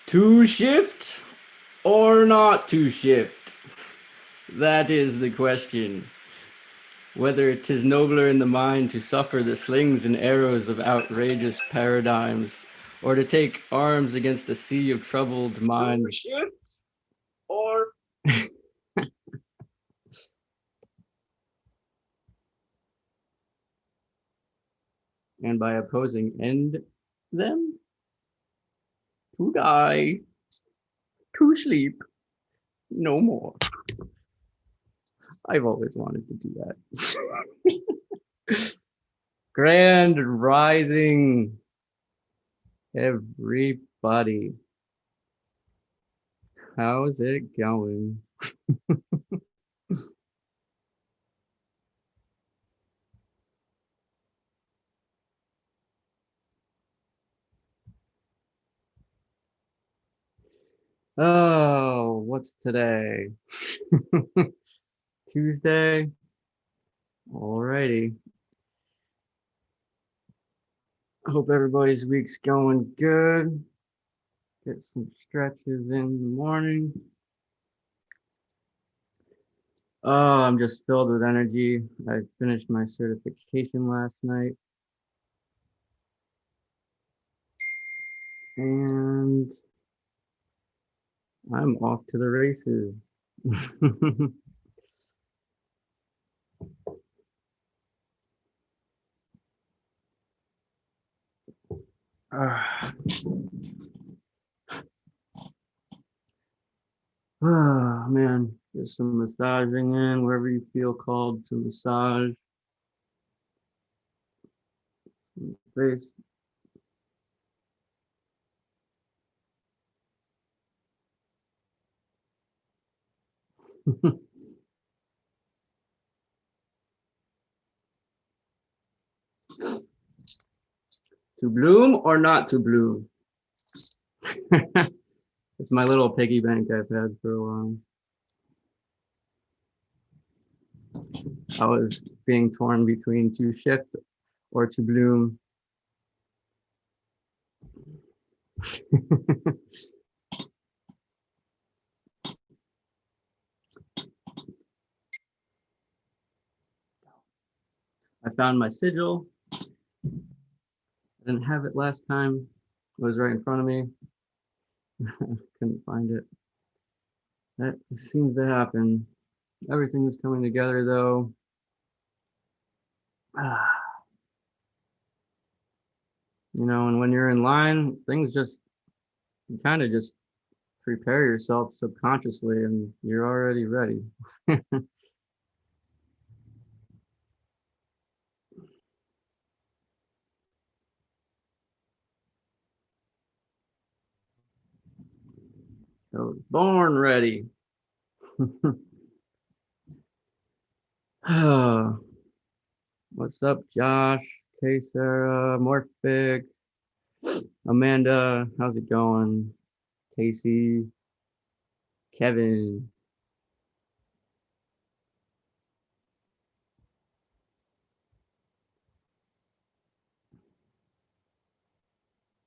To shift or not to shift? That is the question. Whether 'tis nobler in the mind to suffer the slings and arrows of outrageous paradigms, or to take arms against a sea of troubled minds. To shift or and by opposing end them, to die, to sleep, no more. I've always wanted to do that. Grand rising, everybody. How's it going? Oh, what's today? Tuesday? Alrighty. Hope everybody's week's going good. Get some stretches in the morning. Oh, I'm just filled with energy. I finished my certification last night. And I'm off to the races. Oh, man, get some massaging in wherever you feel called to massage. Face. To bloom or not to bloom? It's my little piggy bank I've had for a while. I was being torn between to shift or to bloom. I found my sigil. I didn't have it last time. It was right in front of me. Couldn't find it. That seems to happen. Everything is coming together though. You know, and when you're in line, things just, you kind of just prepare yourself subconsciously and you're already ready. So born ready. What's up, Josh? K Sarah, Morphic, Amanda, how's it going? Casey, Kevin.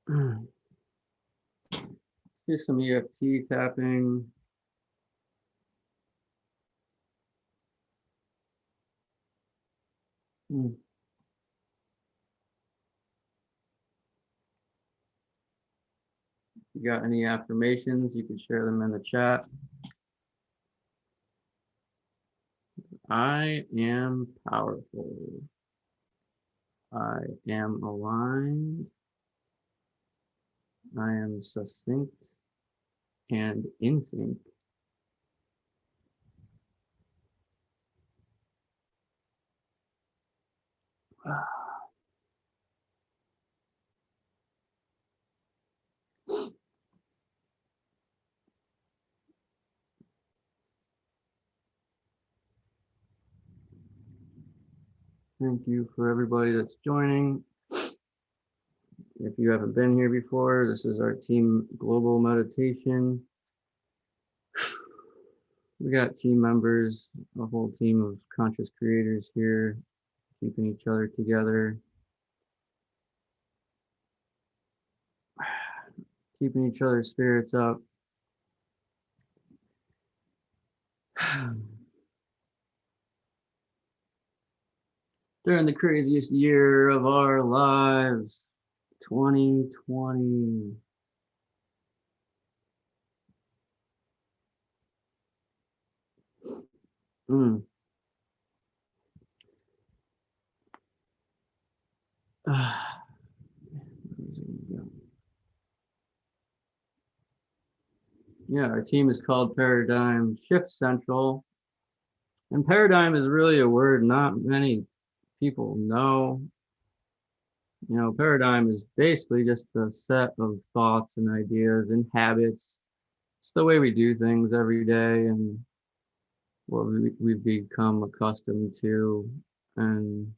Let's do some EFT tapping. If you got any affirmations, you can share them in the chat. I am powerful. I am aligned. I am succinct and in sync. Thank you for everybody that's joining. If you haven't been here before, this is our team global meditation. We got team members, a whole team of conscious creators here, keeping each other together, keeping each other's spirits up. During the craziest year of our lives, 2020. Mm. Yeah, our team is called Paradigm Shift Central. And paradigm is really a word not many people know. You know, paradigm is basically just a set of thoughts and ideas and habits. It's the way we do things every day and what we've become accustomed to. And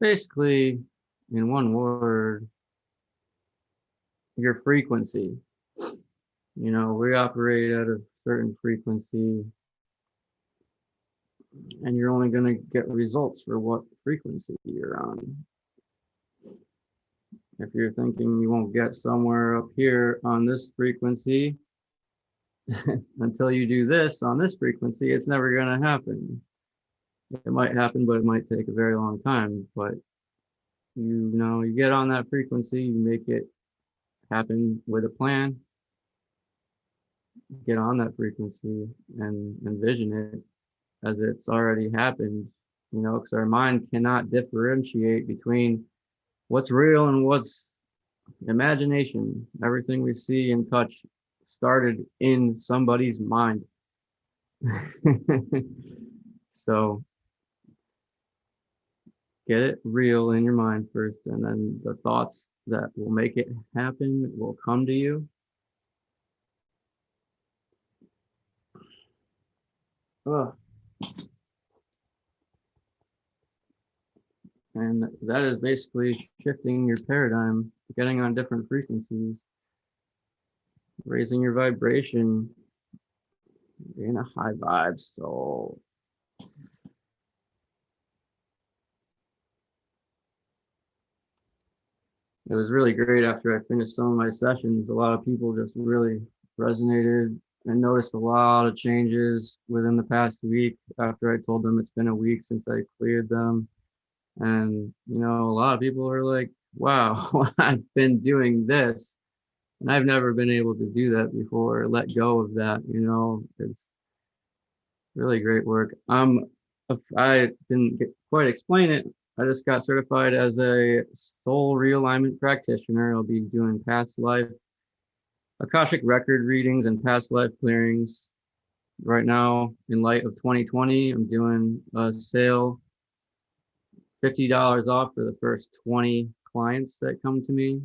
basically, in one word, your frequency. You know, we operate at a certain frequency, and you're only going to get results for what frequency you're on. If you're thinking you won't get somewhere up here on this frequency until you do this on this frequency, it's never going to happen. It might happen, but it might take a very long time. But you know, you get on that frequency, you make it happen with a plan, get on that frequency and envision it as it's already happened, you know, because our mind cannot differentiate between what's real and what's imagination. Everything we see and touch started in somebody's mind. So get it real in your mind first, and then the thoughts that will make it happen will come to you. Ugh. And that is basically shifting your paradigm, getting on different frequencies, raising your vibration, being a high vibe soul. It was really great after I finished some of my sessions. A lot of people just really resonated and noticed a lot of changes within the past week after I told them it's been a week since I cleared them. And, you know, a lot of people are like, wow, I've been doing this and I've never been able to do that before, let go of that, you know. It's really great work. I didn't quite explain it. I just got certified as a soul realignment practitioner. I'll be doing past life Akashic record readings and past life clearings. Right now, in light of 2020, I'm doing a sale, $50 off for the first 20 clients that come to me.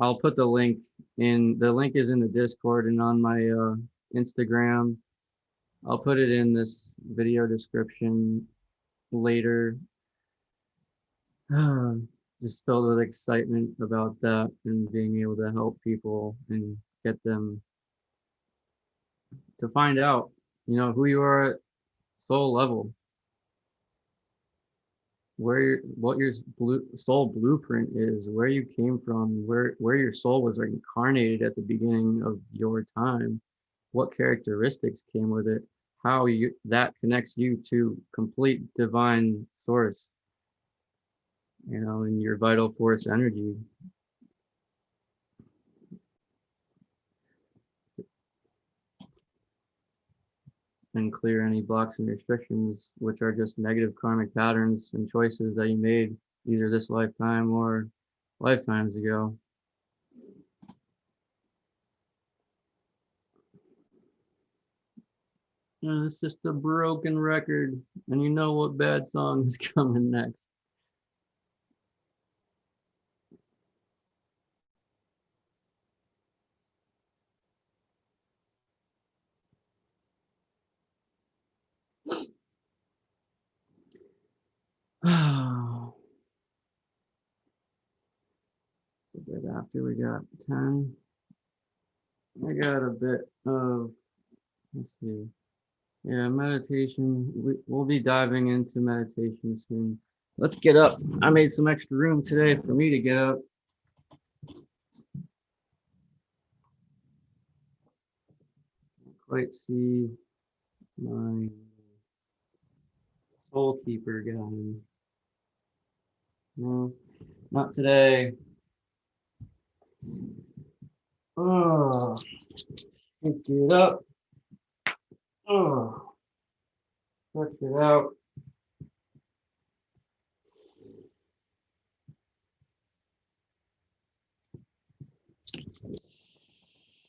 I'll put the link in. The link is in the Discord and on my Instagram. I'll put it in this video description later. Just filled with excitement about that and being able to help people and get them to find out, you know, who you are at soul level, what your soul blueprint is, where you came from, where your soul was incarnated at the beginning of your time, what characteristics came with it, how that connects you to complete divine source, you know, in your vital force energy. And clear any blocks and restrictions, which are just negative karmic patterns and choices that you made either this lifetime or lifetimes ago. And it's just a broken record, and you know what bad song is coming next. So a bit after we got 10, I got a bit of, let's see, yeah, meditation. We'll be diving into meditation soon. Let's get up. I made some extra room today for me to get up. quite see my soul keeper guy. No, not today. Oh, pick it up. Oh, stretch it out.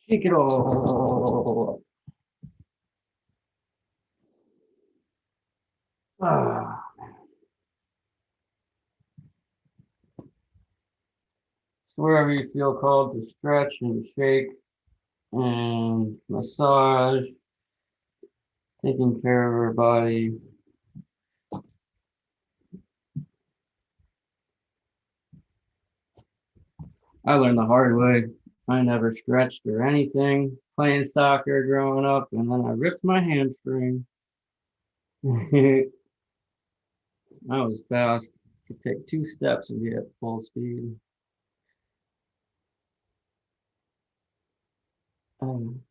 Pick it all up. Ah. So wherever you feel called to stretch and shake and massage, taking care of our body. I learned the hard way. I never stretched or anything, playing soccer growing up, and then I ripped my hamstring. I was fast. Could take 2 steps and be at full speed. Um,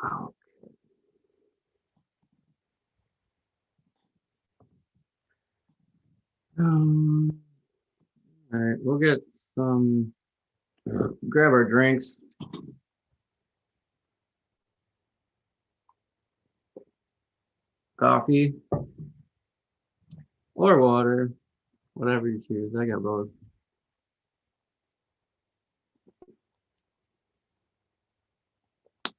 wow. All right, we'll get some, grab our drinks. Coffee or water, whatever you choose. I got both.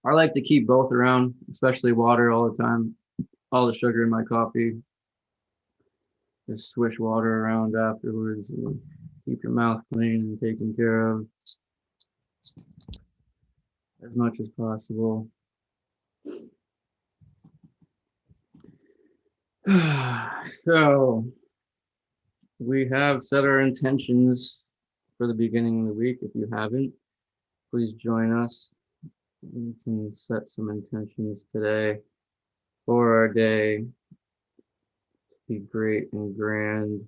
I like to keep both around, especially water all the time. All the sugar in my coffee. Just swish water around afterwards and keep your mouth clean and taken care of as much as possible. So we have set our intentions for the beginning of the week. If you haven't, please join us. We can set some intentions today for our day to be great and grand.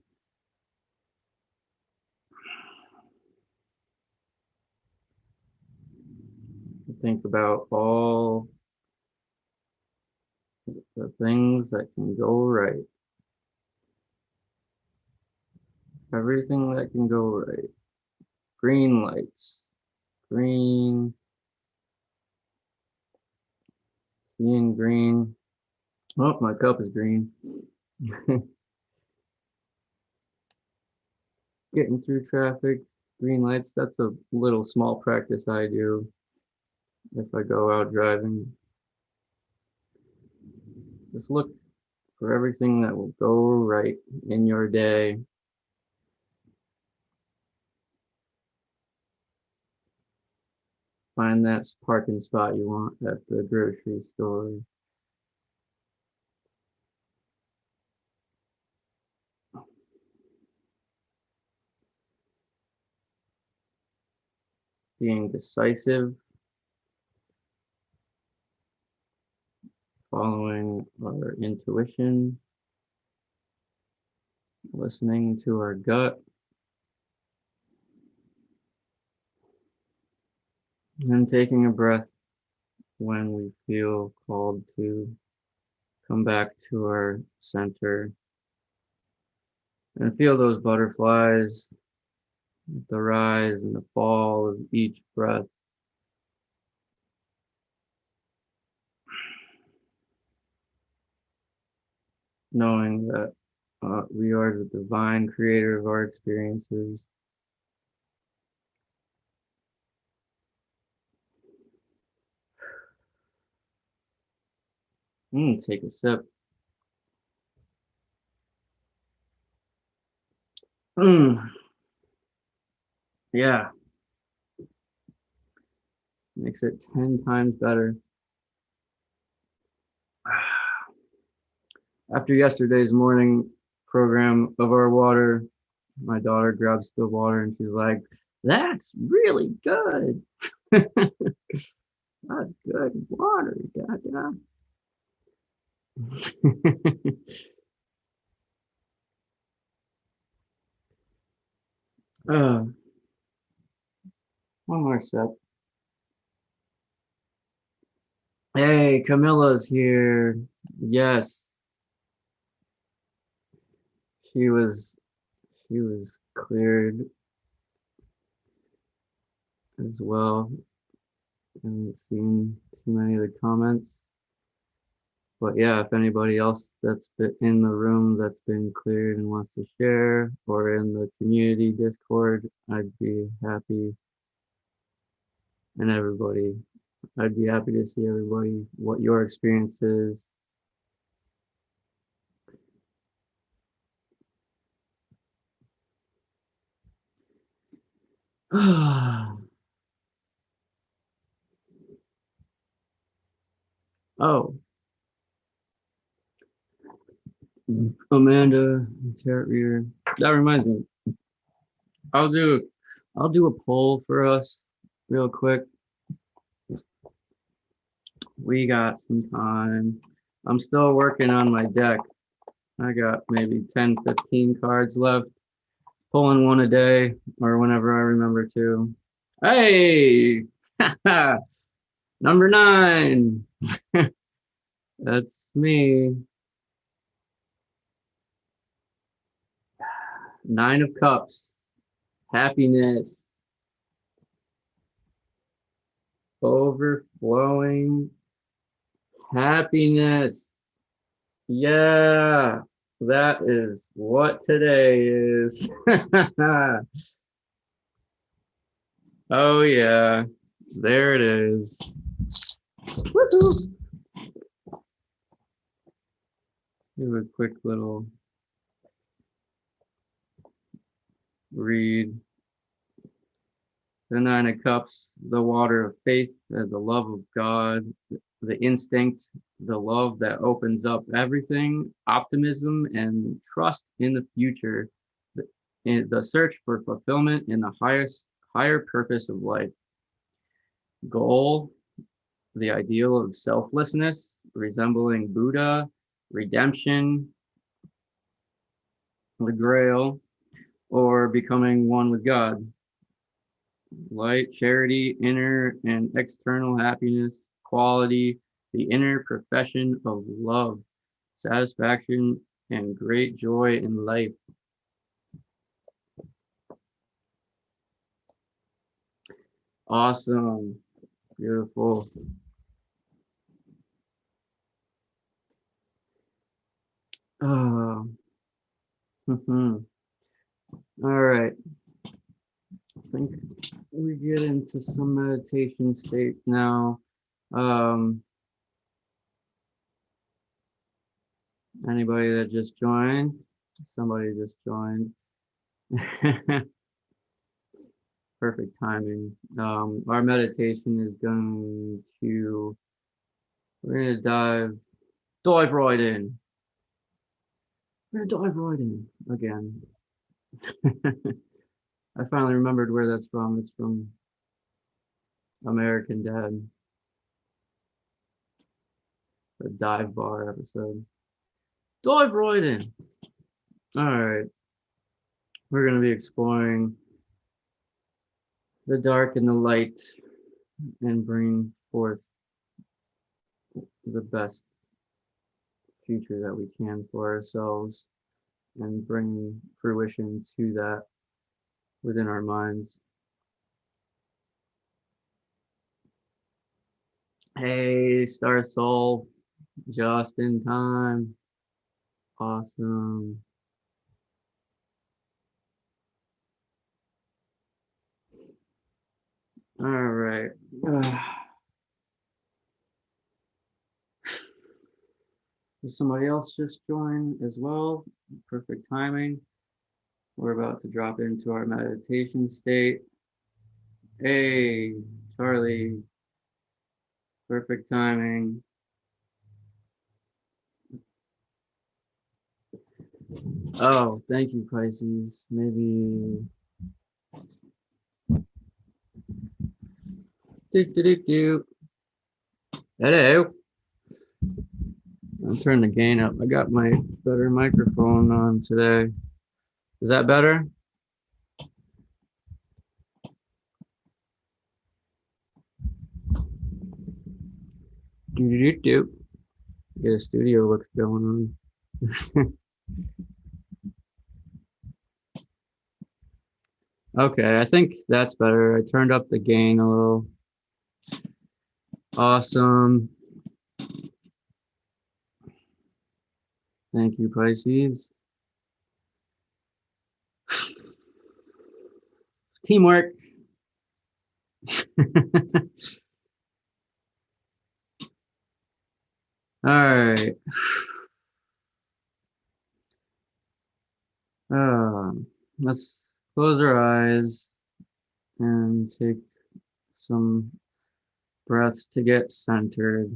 Think about all the things that can go right. Everything that can go right. Green lights. Green. Seeing green. Oh, my cup is green. Getting through traffic. Green lights. That's a little small practice I do if I go out driving. Just look for everything that will go right in your day. Find that parking spot you want at the grocery store. Being decisive. Following our intuition. Listening to our gut. And taking a breath when we feel called to come back to our center and feel those butterflies, the rise and the fall of each breath. Knowing that we are the divine creator of our experiences. Take a sip. Yeah. Makes it 10 times better. After yesterday's morning program of our water, my daughter grabs the water and she's like, "That's really good." That's good water, Dada. uh, one more sec. Hey, Camilla's here. Yes, she was cleared as well. I haven't seen too many of the comments. But yeah, if anybody else that's been in the room that's been cleared and wants to share, or in the community Discord, I'd be happy. And everybody, I'd be happy to see everybody, what your experience is. Oh, Amanda, tarot reader. That reminds me. I'll do a poll for us real quick. We got some time. I'm still working on my deck. I got maybe 10, 15 cards left. Pulling one a day or whenever I remember to. Hey, number 9. That's me. 9 of Cups. Happiness. Overflowing happiness. Yeah, that is what today is. Oh, yeah, there it is. Woo-hoo. Do a quick little read. The 9 of Cups, the water of faith, the love of God, the instinct, the love that opens up everything, optimism and trust in the future, the search for fulfillment in the higher purpose of life. Goal, the ideal of selflessness, resembling Buddha, redemption, the Grail, or becoming one with God. Light, charity, inner and external happiness, quality, the inner profession of love, satisfaction, and great joy in life. Awesome. Beautiful. Oh. All right. I think we get into some meditation state now. Anybody that just joined? Somebody just joined. Perfect timing. Our meditation is going to, we're gonna dive right in. We're gonna dive right in again. I finally remembered where that's from. It's from American Dad, the dive bar episode. Dive right in. All right. We're going to be exploring the dark and the light and bring forth the best future that we can for ourselves and bring fruition to that within our minds. Hey, Star Soul, just in time. Awesome. All right. Somebody else just joined as well. Perfect timing. We're about to drop into our meditation state. Hey, Charlie. Perfect timing. Oh, thank you, Pisces. Maybe Do, do, do, do. Hello. I'll turn the gain up. I got my better microphone on today. Is that better? Do, do, do, do. Get a studio look going on. Okay, I think that's better. I turned up the gain a little. Awesome. Thank you, Pisces. Teamwork. All right. Let's close our eyes and take some breaths to get centered.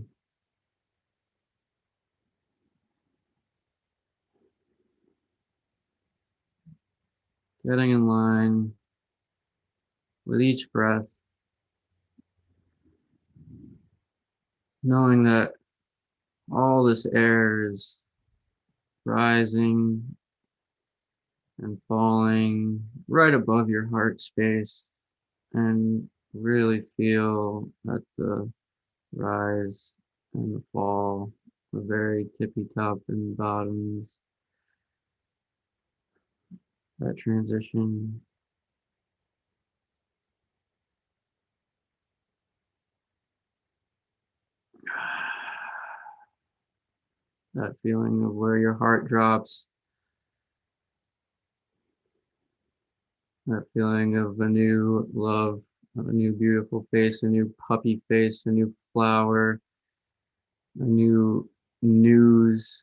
Getting in line with each breath, knowing that all this air is rising and falling right above your heart space, and really feel that the rise and the fall, the very tippy top and bottoms, that transition. That feeling of where your heart drops, that feeling of a new love, of a new beautiful face, a new puppy face, a new flower, a new news,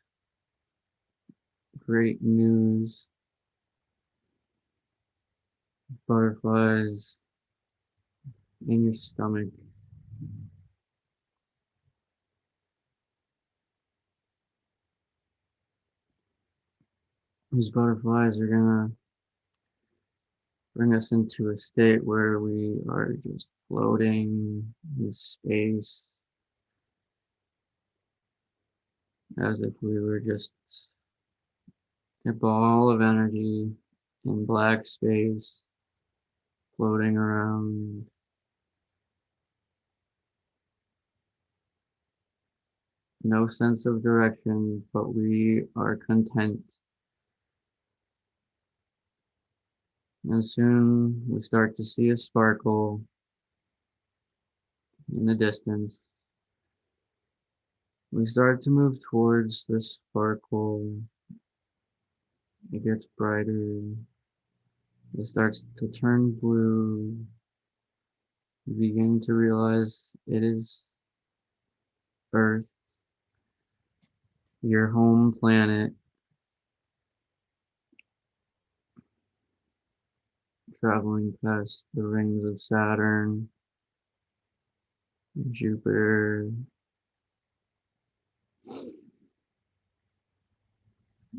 great news, butterflies in your stomach. These butterflies are gonna bring us into a state where we are just floating in space as if we were just a ball of energy in black space floating around. No sense of direction, but we are content. And soon we start to see a sparkle in the distance. We start to move towards the sparkle. It gets brighter. It starts to turn blue. You begin to realize it is Earth, your home planet, traveling past the rings of Saturn, Jupiter,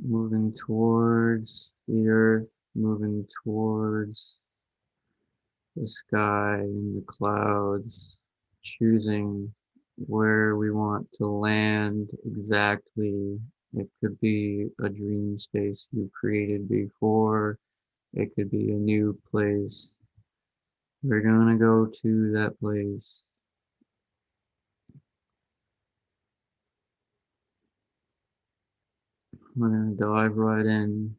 moving towards the Earth, moving towards the sky and the clouds, choosing where we want to land exactly. It could be a dream space you created before. It could be a new place. We're gonna go to that place. We're gonna dive right in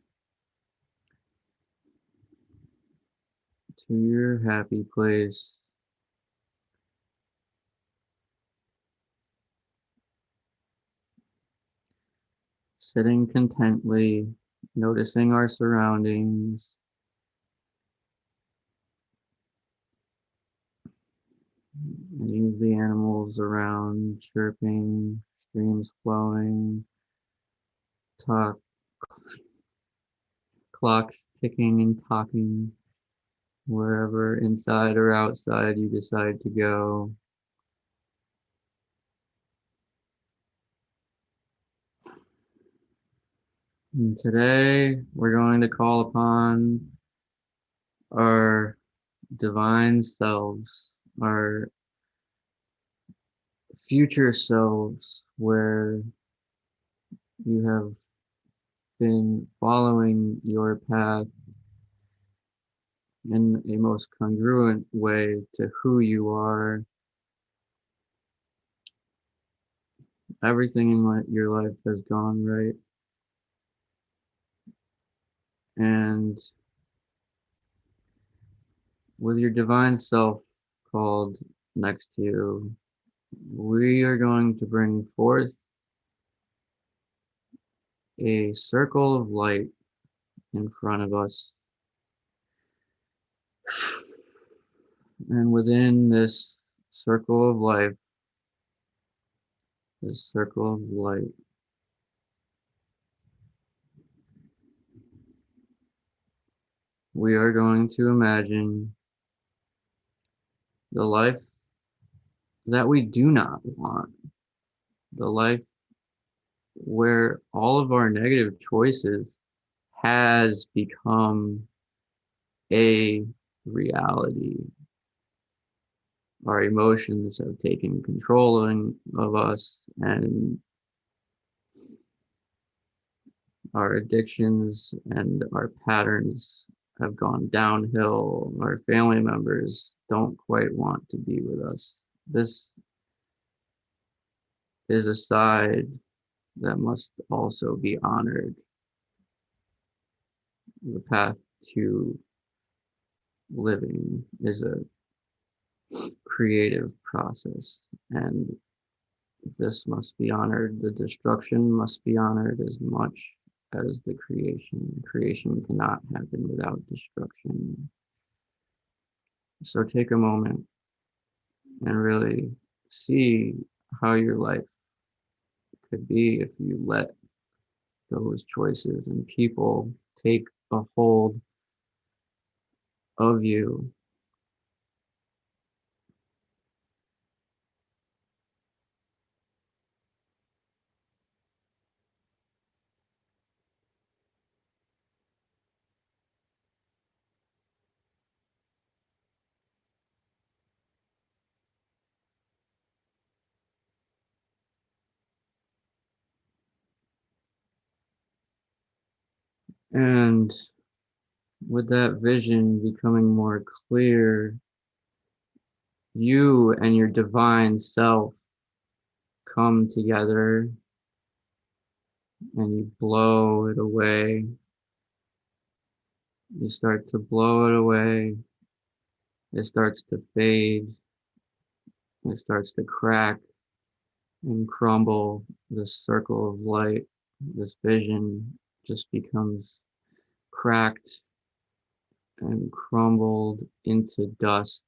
to your happy place. Sitting contently, noticing our surroundings. And the animals around chirping, streams flowing, talk, clocks ticking and talking, wherever inside or outside you decide to go. And today we're going to call upon our divine selves, our future selves where you have been following your path in a most congruent way to who you are. Everything in your life has gone right. And with your divine self called next to you, we are going to bring forth a circle of light in front of us. And within this circle of life, this circle of light, we are going to imagine the life that we do not want, the life where all of our negative choices has become a reality. Our emotions have taken control of us, and our addictions and our patterns have gone downhill. Our family members don't quite want to be with us. This is a side that must also be honored. The path to living is a creative process, and this must be honored. The destruction must be honored as much as the creation. Creation cannot happen without destruction. So take a moment and really see how your life could be if you let those choices and people take a hold of you. And with that vision becoming more clear, you and your divine self come together and you blow it away. You start to blow it away. It starts to fade. It starts to crack and crumble. This circle of light, this vision just becomes cracked and crumbled into dust.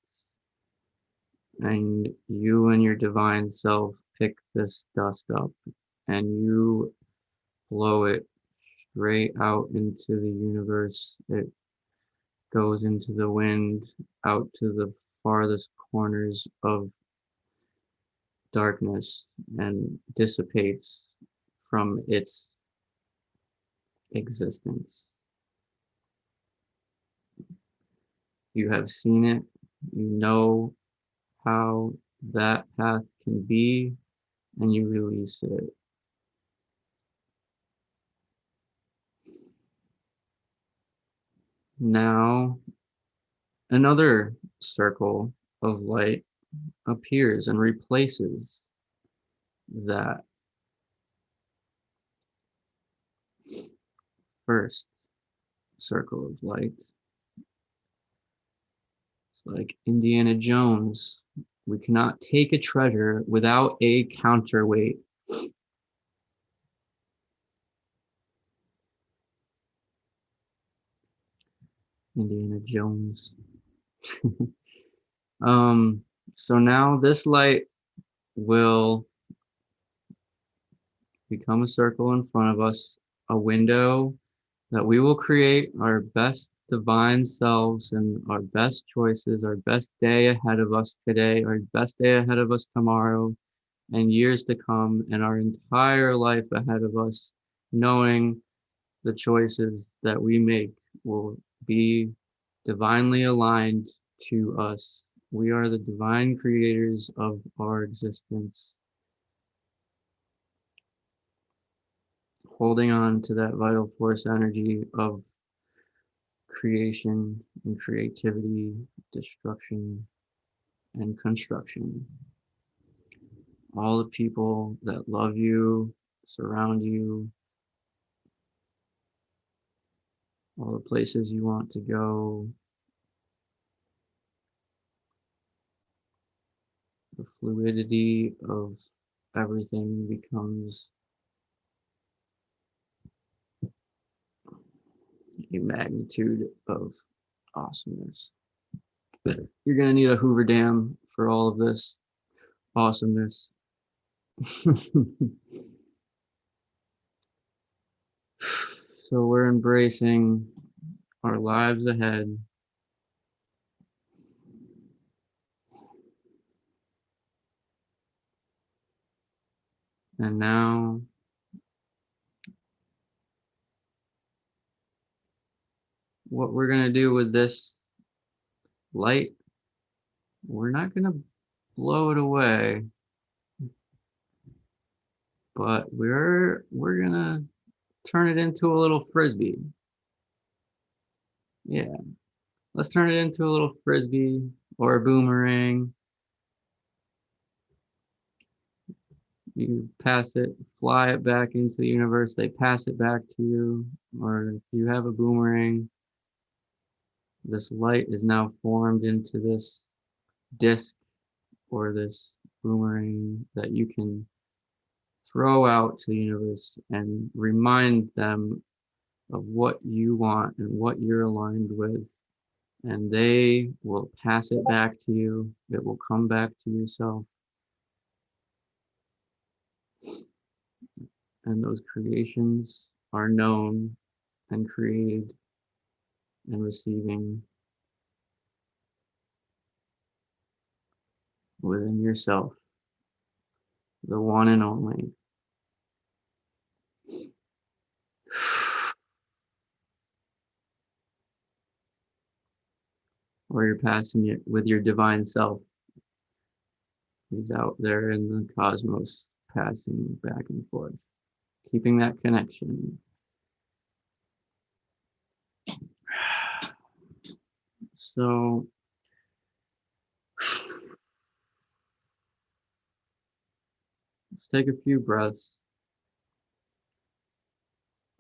And you and your divine self pick this dust up and you blow it straight out into the universe. It goes into the wind, out to the farthest corners of darkness, and dissipates from its existence. You have seen it, you know how that path can be, and you release it. Now, another circle of light appears and replaces that first circle of light. It's like Indiana Jones. We cannot take a treasure without a counterweight. Indiana Jones. So now this light will become a circle in front of us, a window that we will create our best divine selves and our best choices, our best day ahead of us today, our best day ahead of us tomorrow, and years to come, and our entire life ahead of us, knowing the choices that we make will be divinely aligned to us. We are the divine creators of our existence. holding on to that vital force energy of creation and creativity, destruction and construction. All the people that love you, surround you, all the places you want to go, the fluidity of everything becomes a magnitude of awesomeness. You're going to need a Hoover Dam for all of this awesomeness. So we're embracing our lives ahead. And now what we're going to do with this light, we're not going to blow it away, but we're going to turn it into a little frisbee. Yeah, let's turn it into a little frisbee or a boomerang. You pass it, fly it back into the universe, they pass it back to you. Or if you have a boomerang, this light is now formed into this disc or this boomerang that you can throw out to the universe and remind them of what you want and what you're aligned with. And they will pass it back to you. It will come back to yourself. And those creations are known and created and receiving within yourself, the one and only. Or you're passing it with your divine self. He's out there in the cosmos, passing back and forth, keeping that connection. So let's take a few breaths,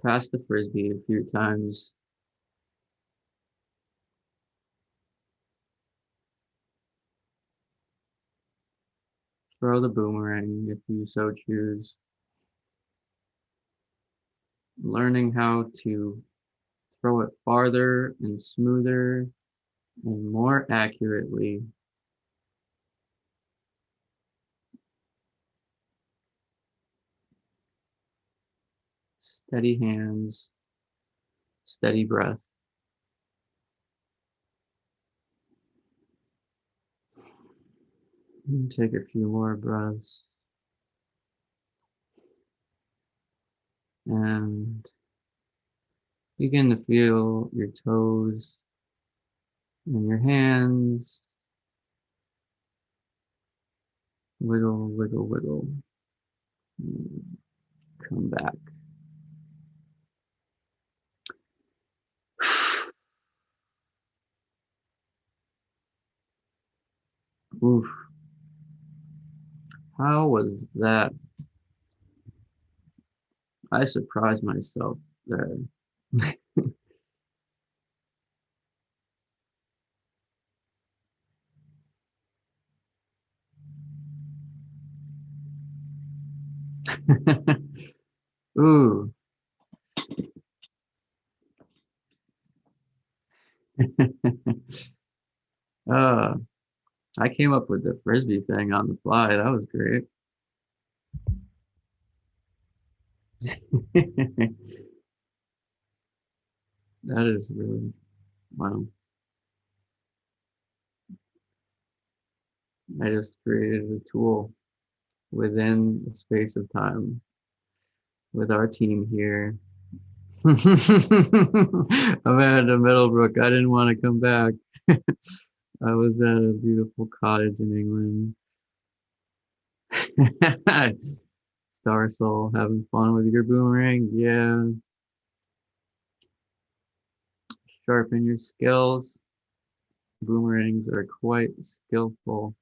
pass the frisbee a few times. Throw the boomerang if you so choose. Learning how to throw it farther and smoother and more accurately. Steady hands, steady breath. And take a few more breaths. And begin to feel your toes and your hands. Wiggle, wiggle, wiggle. Come back. Oof. How was that? I surprised myself there. Ooh. uh, I came up with the frisbee thing on the fly. That was great. That is really wow. I just created a tool within the space of time with our team here. I'm at a Middlebrook. I didn't want to come back. I was at a beautiful cottage in England. Star Soul, having fun with your boomerang? Yeah. Sharpen your skills. Boomerangs are quite skillful.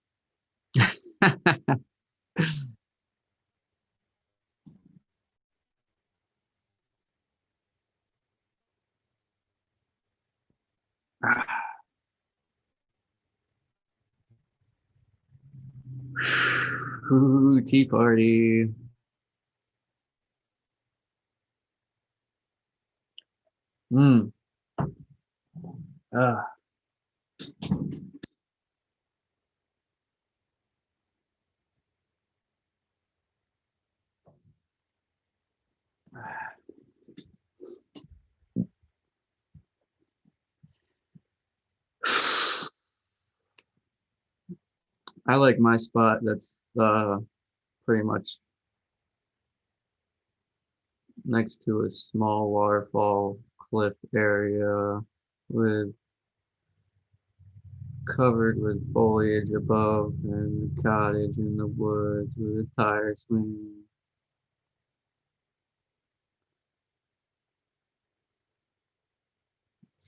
Ooh, tea party. Mm. Ah. I like my spot that's pretty much next to a small waterfall cliff area with covered with foliage above and a cottage in the woods with a tire swing.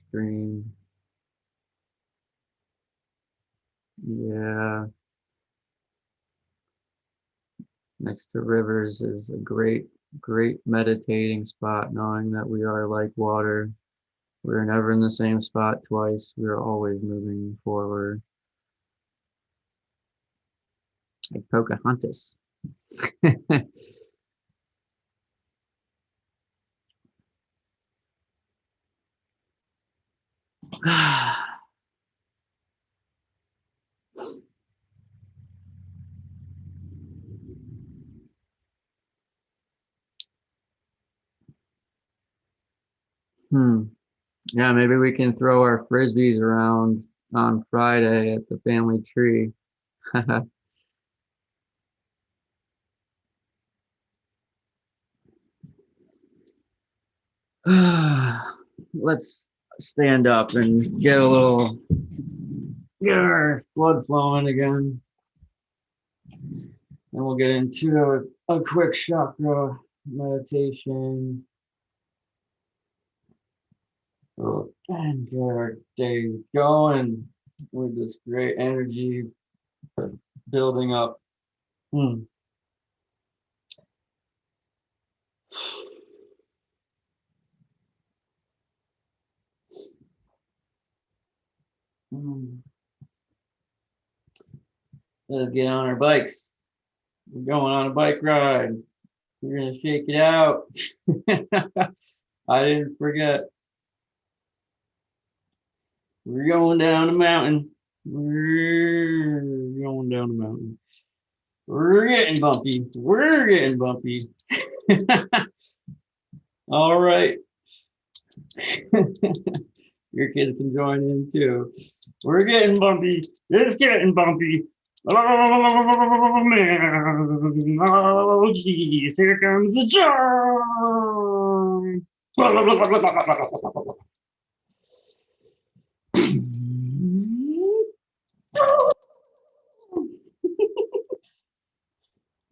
Stream. Yeah. Next to rivers is a great meditating spot, knowing that we are like water. We're never in the same spot twice. We're always moving forward. Like Pocahontas. Hmm. Yeah, maybe we can throw our frisbees around on Friday at the family tree. Let's stand up and get our blood flowing again. And we'll get into a quick chakra meditation. And get our days going with this great energy building up. Hmm. Let's get on our bikes. We're going on a bike ride. We're gonna shake it out. I didn't forget. We're going down the mountain. We're going down the mountain. We're getting bumpy. We're getting bumpy. All right. Your kids can join in too. We're getting bumpy. It's getting bumpy. Oh man. Oh geez. Here comes the jump.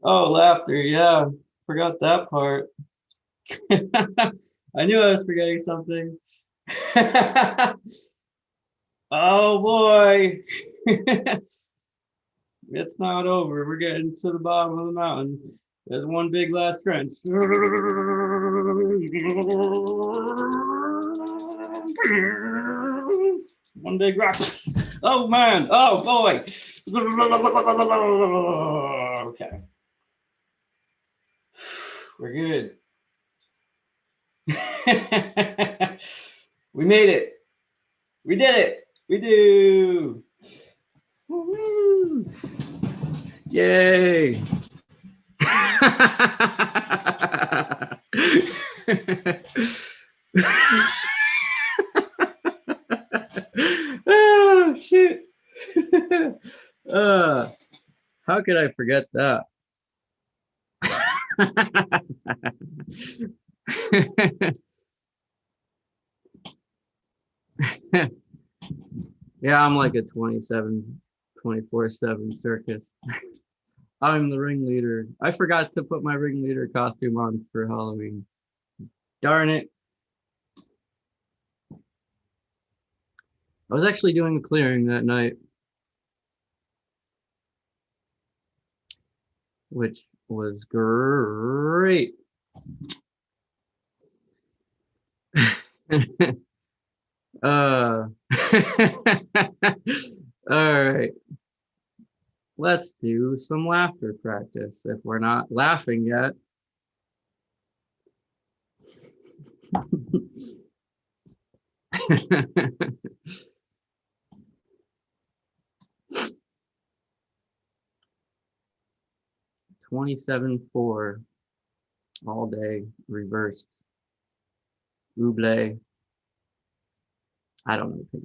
Oh, laughter. Yeah. Forgot that part. I knew I was forgetting something. Oh boy. It's not over. We're getting to the bottom of the mountain. There's one big last trench. One big rock. Oh man. Oh boy. Okay. We're good. We made it. We did it. We do. Woo-hoo. Yay. Oh shit. How could I forget that? Yeah, I'm like a 24/7 circus. I'm the ringleader. I forgot to put my ringleader costume on for Halloween. Darn it. I was actually doing a clearing that night, which was great. uh, all right. Let's do some laughter practice. If we're not laughing yet. 27-4 all day reversed. Oublié. I don't know Pig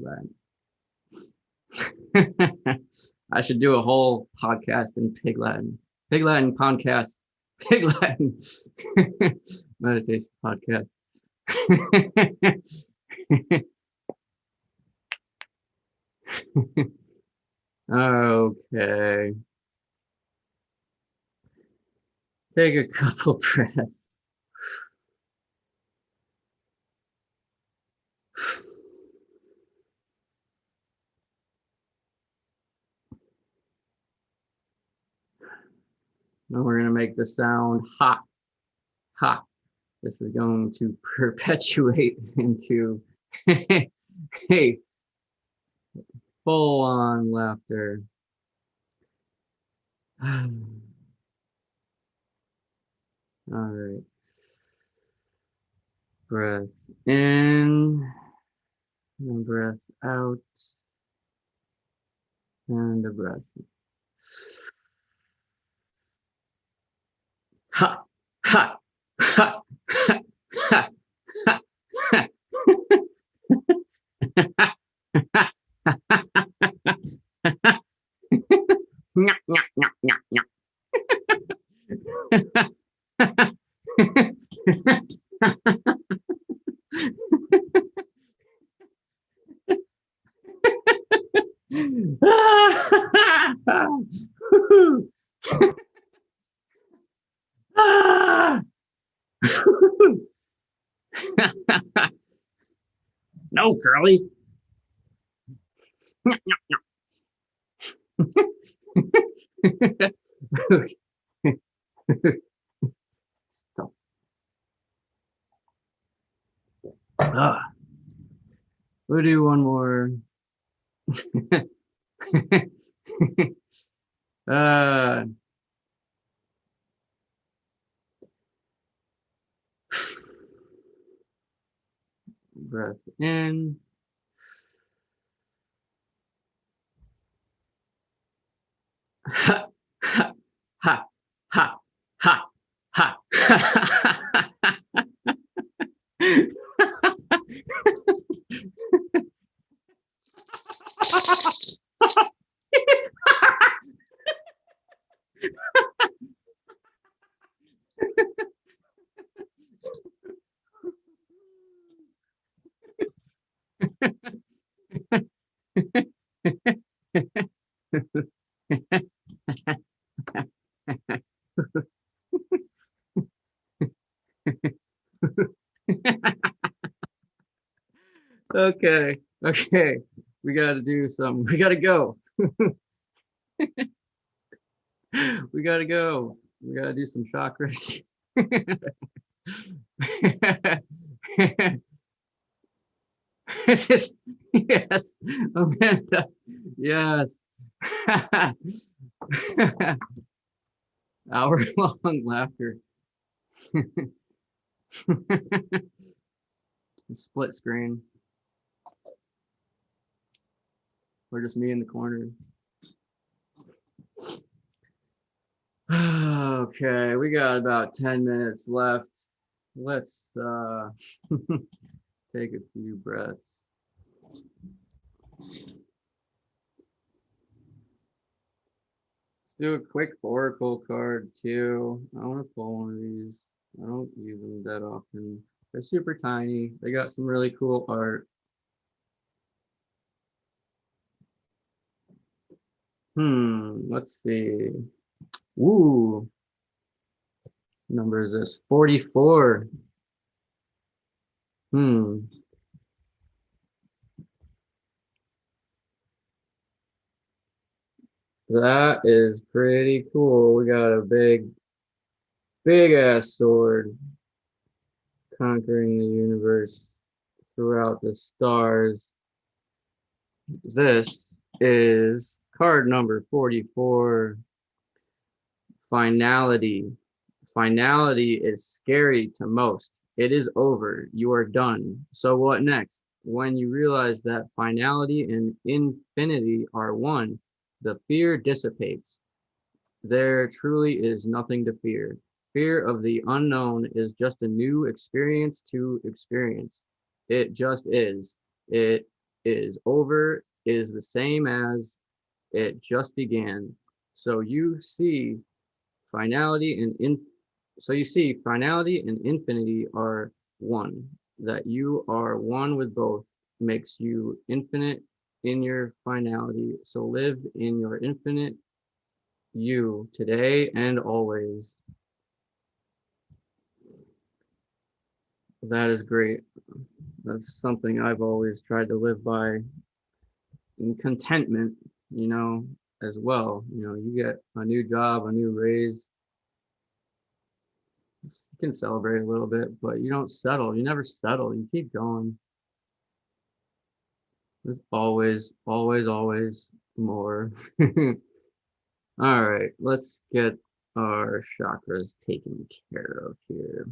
Latin. I should do a whole podcast in Pig Latin. Pig Latin podcast. Pig Latin meditation podcast. Okay. Take a couple breaths. Now we're going to make the sound ha, ha. This is going to perpetuate into hey, full on laughter. All right. Breath in and breath out. And a breath. Ha, ha, ha, ha, ha, ha, ha. No, Curly. Stop. We'll do one more. Breath in. Ha, ha, ha, ha, ha, ha. Okay, okay. We got to do something. We got to go. We got to go. We got to do some chakras. Yes, Amanda. Yes. Hour-long laughter. Split screen. Or just me in the corner. Okay, we got about 10 minutes left. Let's take a few breaths. Let's do a quick oracle card too. I want to pull one of these. I don't use them that often. They're super tiny. They got some really cool art. Let's see. Ooh. Number is this? 44. That is pretty cool. We got a big ass sword conquering the universe throughout the stars. This is card number 44. Finality. Finality is scary to most. It is over. You are done. So what next? When you realize that finality and infinity are one, the fear dissipates. There truly is nothing to fear. Fear of the unknown is just a new experience to experience. It just is. It is over, is the same as it just began. So you see finality and in so you see finality and infinity are one. That you are one with both makes you infinite in your finality. So live in your infinite you today and always. That is great. That's something I've always tried to live by. And contentment, as well. You get a new job, a new raise. You can celebrate a little bit, but you don't settle. You never settle. You keep going. There's always more. All right, let's get our chakras taken care of here.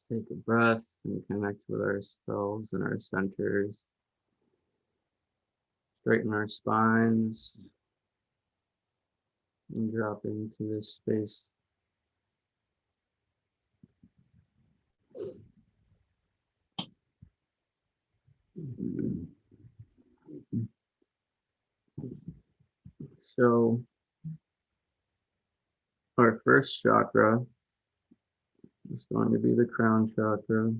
Take a breath and connect with ourselves and our centers. Straighten our spines and drop into this space. So our first chakra is going to be the crown chakra.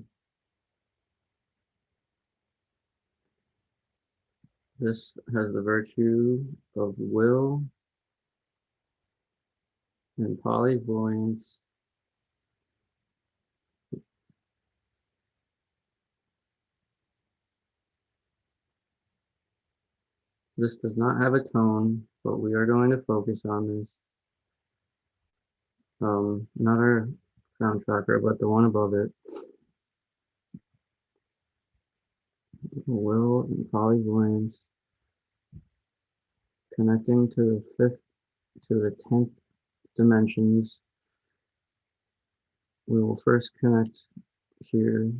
This has the virtue of will and polyvoyance. This does not have a tone, but we are going to focus on this. Not our crown chakra, but the one above it. Will and polyvoyance, connecting to the 5th to the 10th dimensions. We will first connect here.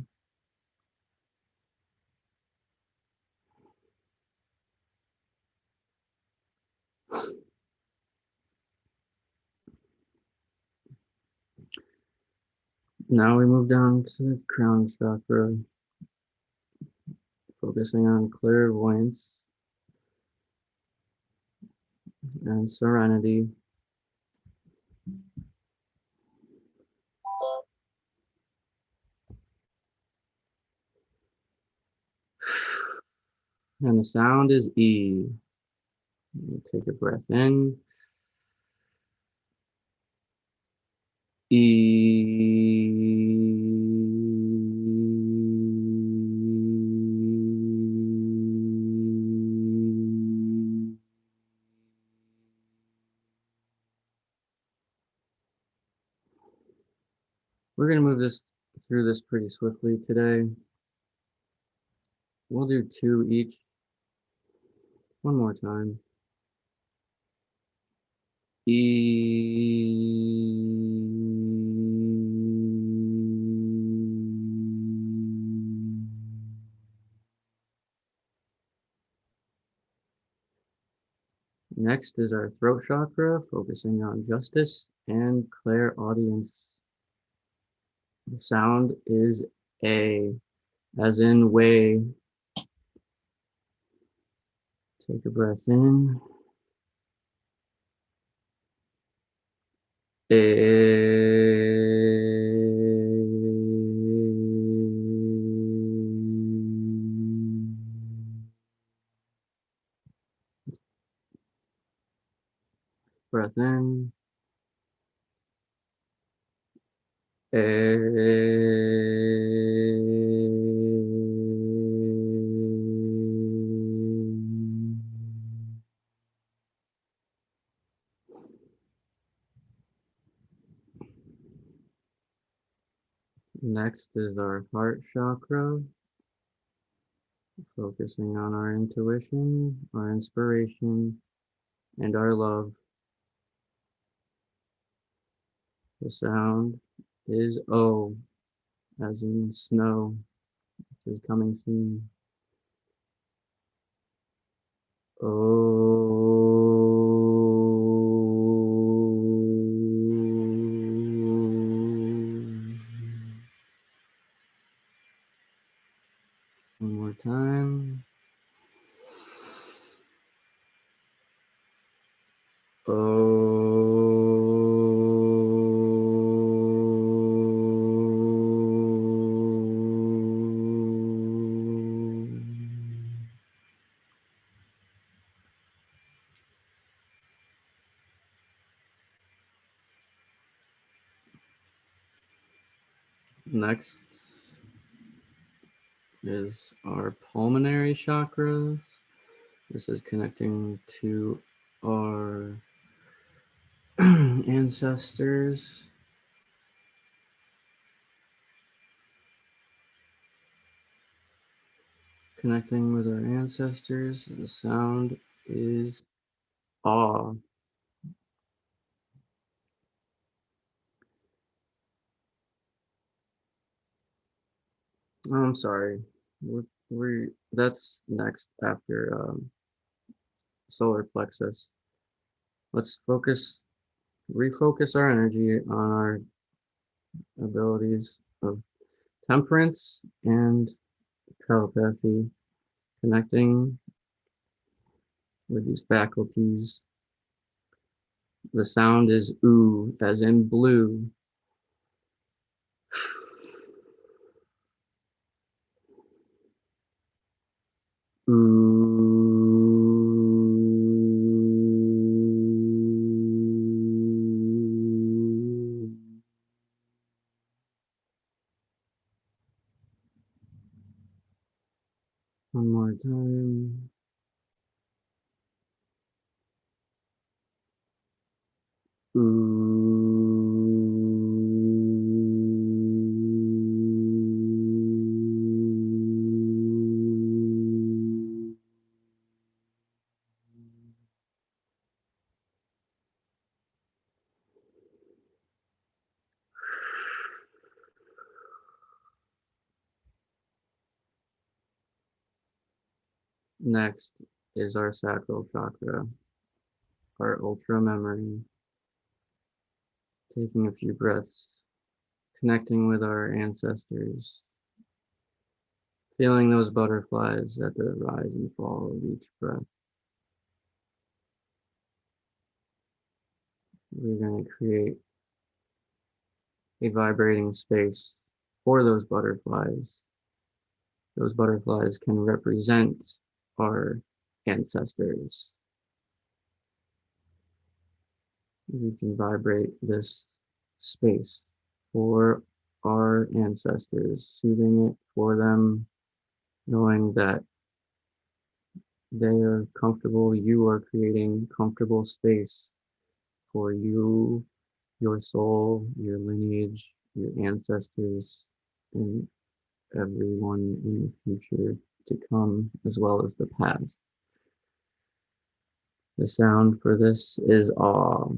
Now we move down to the crown chakra, focusing on clairvoyance and serenity. And the sound is E. Take a breath in. E. We're going to move through this pretty swiftly today. We'll do 2 each. One more time. E. Next is our throat chakra, focusing on justice and clairaudience. The sound is A, as in way. Take a breath in. breath in. Next is our heart chakra, focusing on our intuition, our inspiration, and our love. The sound is O, as in snow, which is coming soon. One more time. Next is our pulmonary chakra. This is connecting to our ancestors. Connecting with our ancestors. The sound is awe. I'm sorry. That's next after solar plexus. Let's refocus our energy on our abilities of temperance and telepathy, connecting with these faculties. The sound is oo, as in blue. Ooh. One more time. Next is our sacral chakra, our ultra memory. Taking a few breaths, connecting with our ancestors, feeling those butterflies at the rise and fall of each breath. We're going to create a vibrating space for those butterflies. Those butterflies can represent our ancestors. We can vibrate this space for our ancestors, soothing it for them, knowing that they are comfortable. You are creating comfortable space for you, your soul, your lineage, your ancestors, and everyone in the future to come, as well as the past. The sound for this is awe.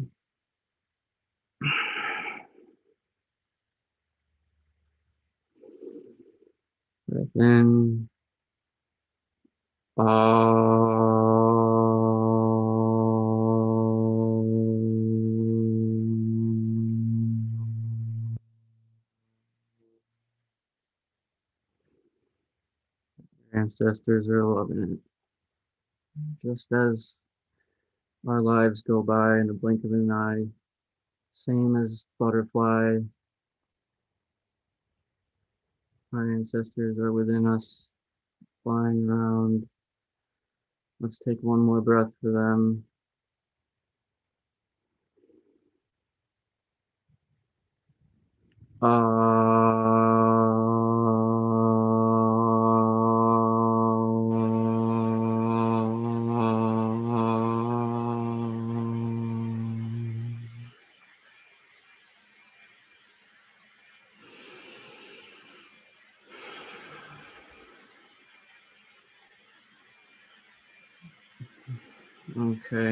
Breath in. Ancestors are loving it. Just as our lives go by in the blink of an eye, same as butterfly, our ancestors are within us, flying around. Let's take one more breath for them. Okay,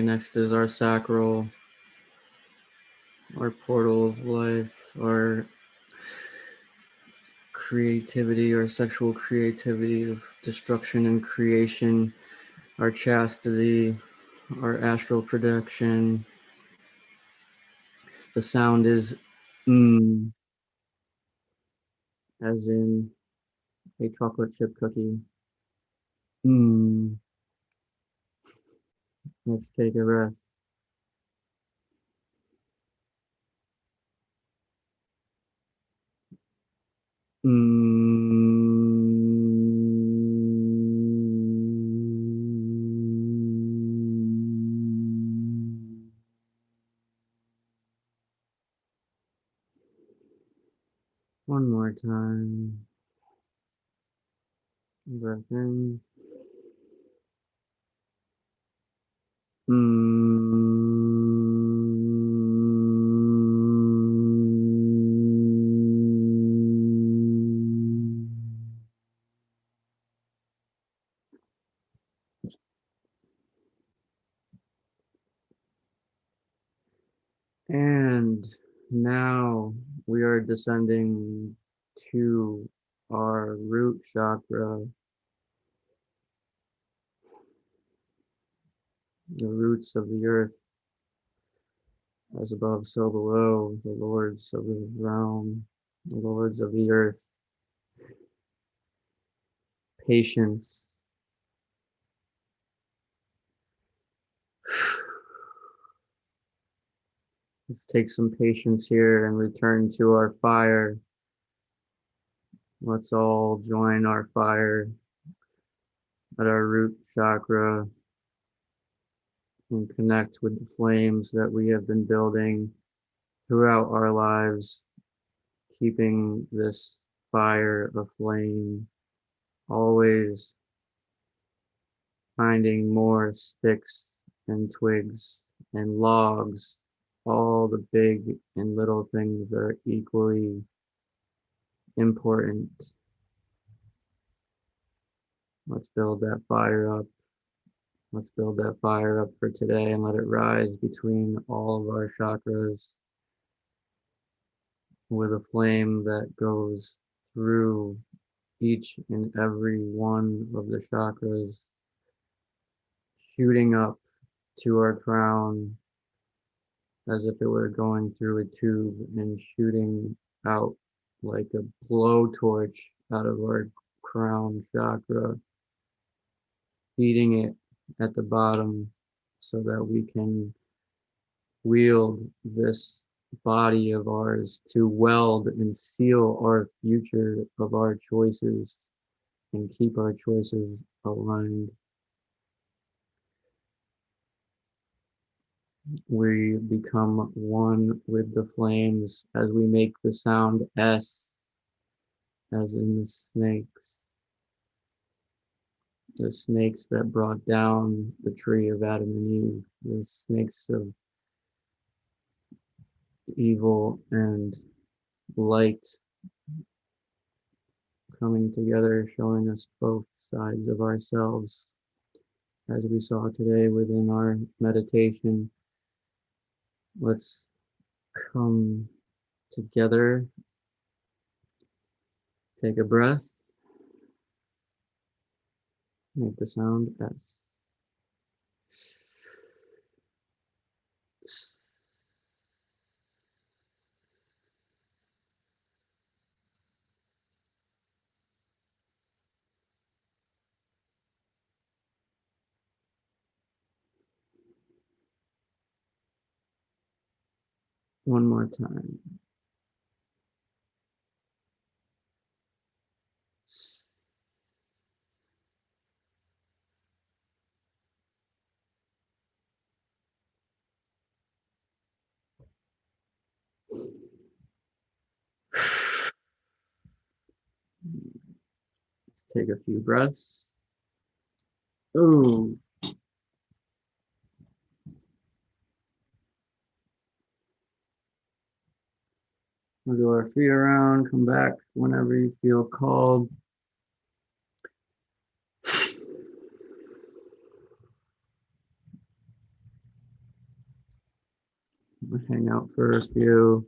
next is our sacral, our portal of life, our creativity, our sexual creativity of destruction and creation, our chastity, our astral projection. The sound is as in a chocolate chip cookie. Let's take a breath. One more time. Breath in. And now we are descending to our root chakra, the roots of the earth, as above, so below, the lords of the realm, the lords of the earth, patience. Let's take some patience here and return to our fire. Let's all join our fire at our root chakra and connect with the flames that we have been building throughout our lives, keeping this fire aflame, always finding more sticks and twigs and logs, all the big and little things that are equally important. Let's build that fire up. Let's build that fire up for today and let it rise between all of our chakras with a flame that goes through each and every one of the chakras, shooting up to our crown as if it were going through a tube and shooting out like a blowtorch out of our crown chakra, feeding it at the bottom so that we can wield this body of ours to weld and seal our future of our choices and keep our choices aligned. We become one with the flames as we make the sound S, as in the snakes that brought down the tree of Adam and Eve, the snakes of evil and light coming together, showing us both sides of ourselves, as we saw today within our meditation. Let's come together, take a breath, make the sound S. One more time. S. Take a few breaths. Ooh. Wiggle our feet around, come back whenever you feel called. We'll hang out for a few.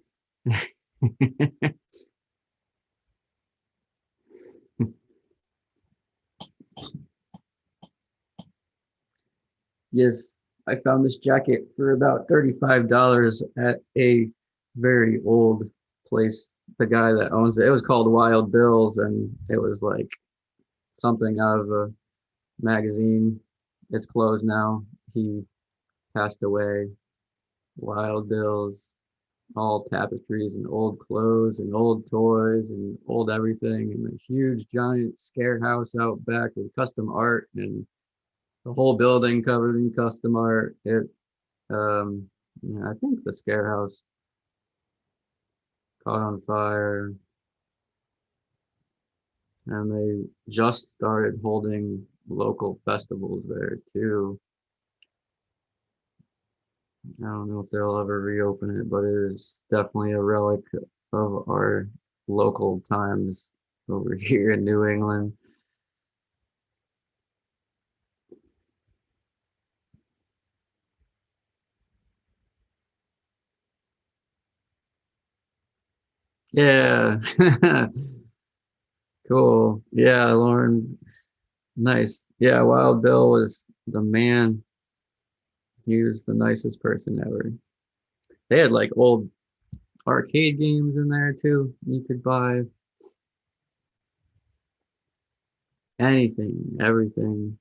Yes, I found this jacket for about $35 at a very old place. The guy that owns it, it was called Wild Bill's, and it was like something out of a magazine. It's closed now. He passed away. Wild Bill's, all tapestries and old clothes and old toys and old everything, and a huge giant scare house out back with custom art and the whole building covered in custom art. Yeah, I think the scare house caught on fire, and they just started holding local festivals there too. I don't know if they'll ever reopen it, but it is definitely a relic of our local times over here in New England. Yeah. Cool. Yeah, Lauren. Nice. Yeah, Wild Bill was the man. He was the nicest person ever. They had like old arcade games in there too. You could buy anything, everything.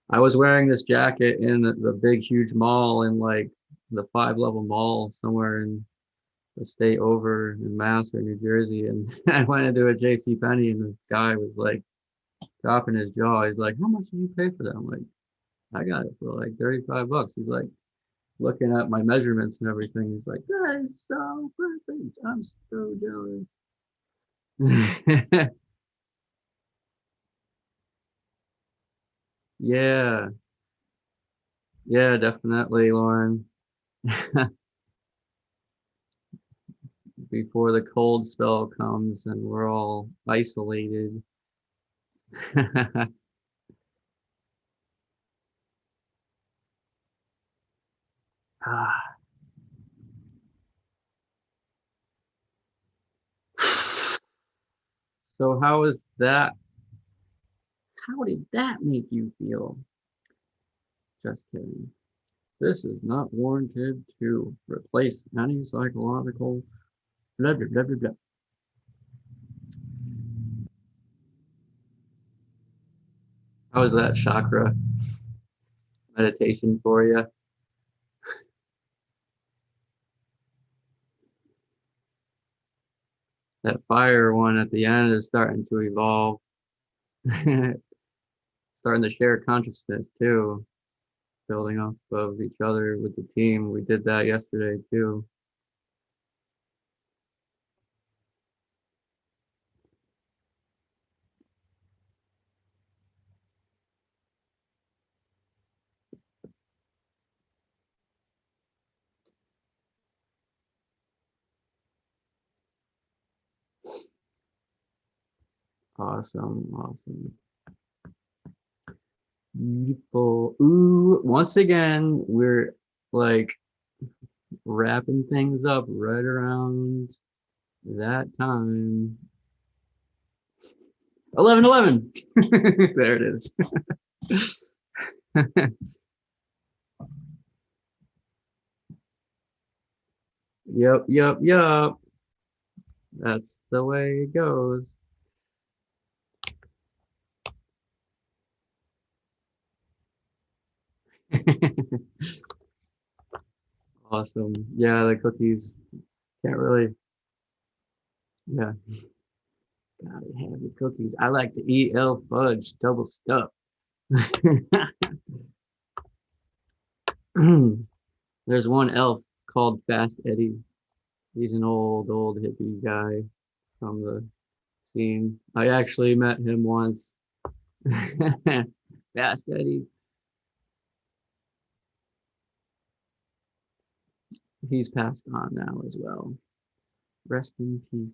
I was wearing this jacket in the big, huge mall in like the 5 level mall somewhere in the state over in Mass or New Jersey. And I went into a JC Penney and this guy was like dropping his jaw. He's like, "How much did you pay for that?" I'm like, "I got it for like $35." He's like looking at my measurements and everything. He's like, "That is so perfect. I'm so jealous." Yeah, yeah, definitely, Lauren. Before the cold spell comes and we're all isolated. So how is that? How did that make you feel? Just kidding. This is not warranted to replace any psychological blah blah blah blah blah. How is that chakra meditation for you? That fire one at the end is starting to evolve, starting to share consciousness too, building off of each other with the team. We did that yesterday too. Awesome, awesome. Beautiful. Ooh, once again, we're like wrapping things up right around that time. 11:11. There it is. Yep, yep, yep. That's the way it goes. Awesome. Yeah, the cookies can't really. Yeah, gotta have the cookies. I like to eat elf fudge double stuff. There's one elf called Fast Eddie. He's an old hippie guy from the scene. I actually met him once. Fast Eddie. He's passed on now as well. Rest in peace.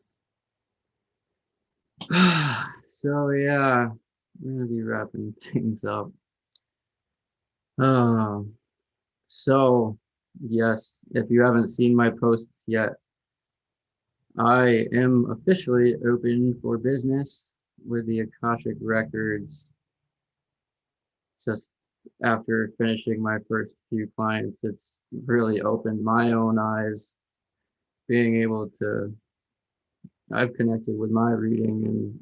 So yeah, we're gonna be wrapping things up. Uh, so yes, if you haven't seen my posts yet, I am officially open for business with the Akashic Records. Just after finishing my first few clients, it's really opened my own eyes, being able to, I've connected with my reading and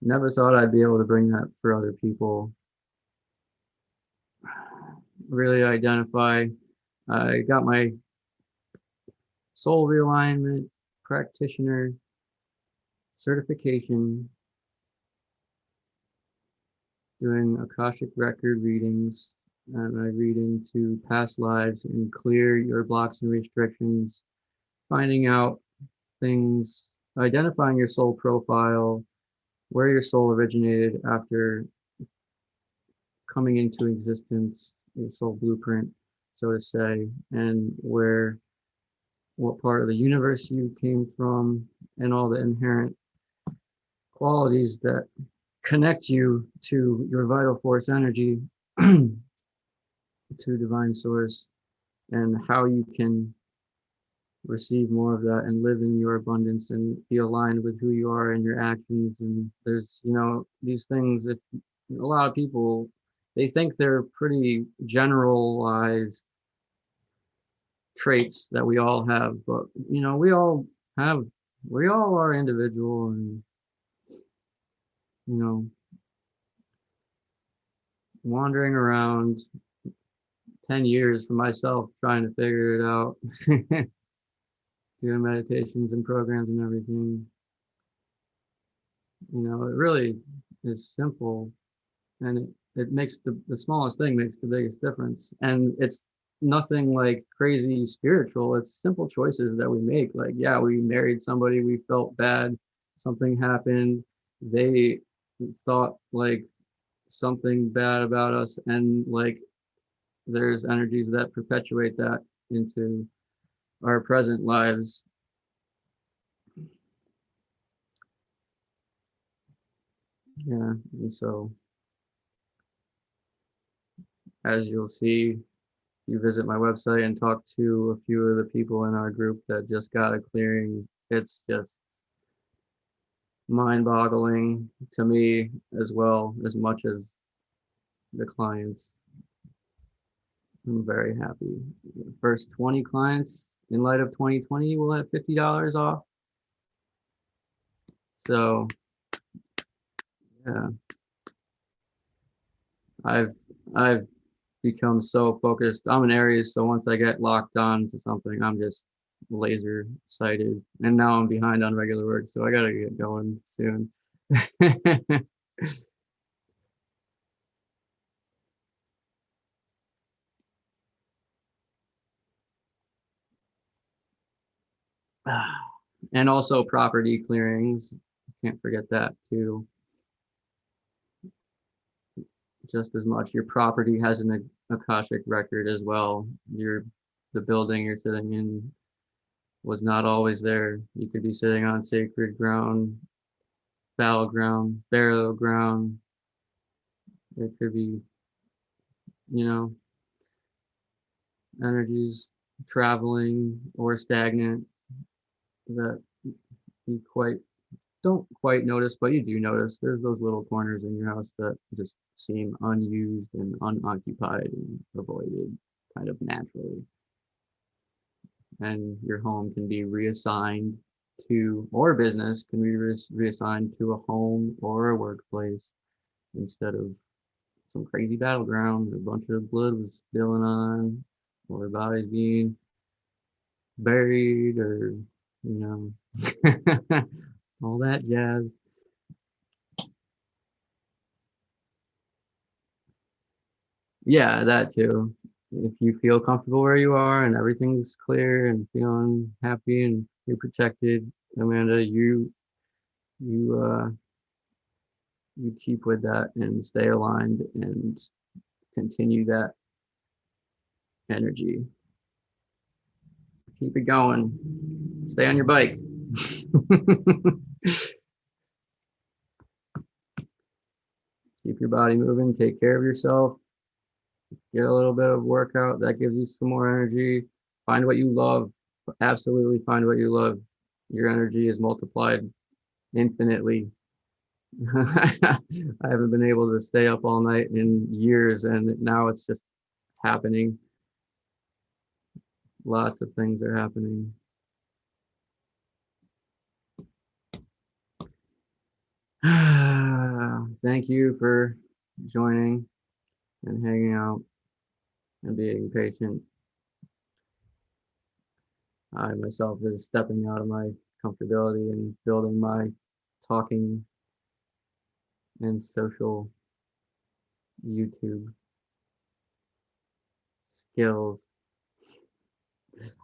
never thought I'd be able to bring that for other people. Really identify. I got my soul realignment practitioner certification, doing Akashic record readings, and I read into past lives and clear your blocks and restrictions, finding out things, identifying your soul profile, where your soul originated after coming into existence, your soul blueprint, so to say, and what part of the universe you came from, and all the inherent qualities that connect you to your vital force energy, to divine source, and how you can receive more of that and live in your abundance and be aligned with who you are and your actions. And there's, these things that a lot of people, they think they're pretty generalized traits that we all have, but have we all are individual. And you know wandering around 10 years for myself trying to figure it out, doing meditations and programs and everything. It really is simple, and it makes the smallest thing makes the biggest difference. And it's nothing like crazy spiritual. It's simple choices that we make. Like, yeah, we married somebody, we felt bad, something happened, they thought like something bad about us, and like there's energies that perpetuate that into our present lives. Yeah, and so as you'll see, you visit my website and talk to a few of the people in our group that just got a clearing, it's just mind-boggling to me as well, as much as the clients. I'm very happy. The first 20 clients in light of 2020 will have $50 off. So yeah, I've I've become so focused. I'm an Aries, so once I get locked on to something, I'm just laser sighted. And now I'm behind on regular work, so I gotta get going soon. And also property clearings. Can't forget that too. Just as much. Your property has an Akashic record as well. The building you're sitting in was not always there. You could be sitting on sacred ground, battleground, burial ground. It could be, you know, energies traveling or stagnant that you don't quite notice, but you do notice. There's those little corners in your house that just seem unused and unoccupied and avoided kind of naturally. And your home can be reassigned to, or business can be reassigned to a home or a workplace instead of some crazy battleground a bunch of blood was spilling on, or bodies being buried, or you know all that jazz. Yeah, that too. if you feel comfortable where you are and everything's clear and feeling happy and you're protected, Amanda, you you keep with that and stay aligned and continue that energy. Keep it going. Stay on your bike. Keep your body moving. Take care of yourself. Get a little bit of workout. That gives you some more energy. Find what you love. Absolutely find what you love. Your energy is multiplied infinitely. I haven't been able to stay up all night in years, and now it's just happening. Lots of things are happening. Thank you for joining and hanging out and being patient. I myself is stepping out of my comfortability and building my talking and social YouTube skills.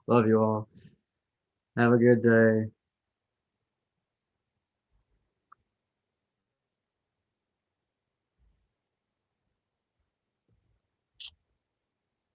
Love you all. Have a good day.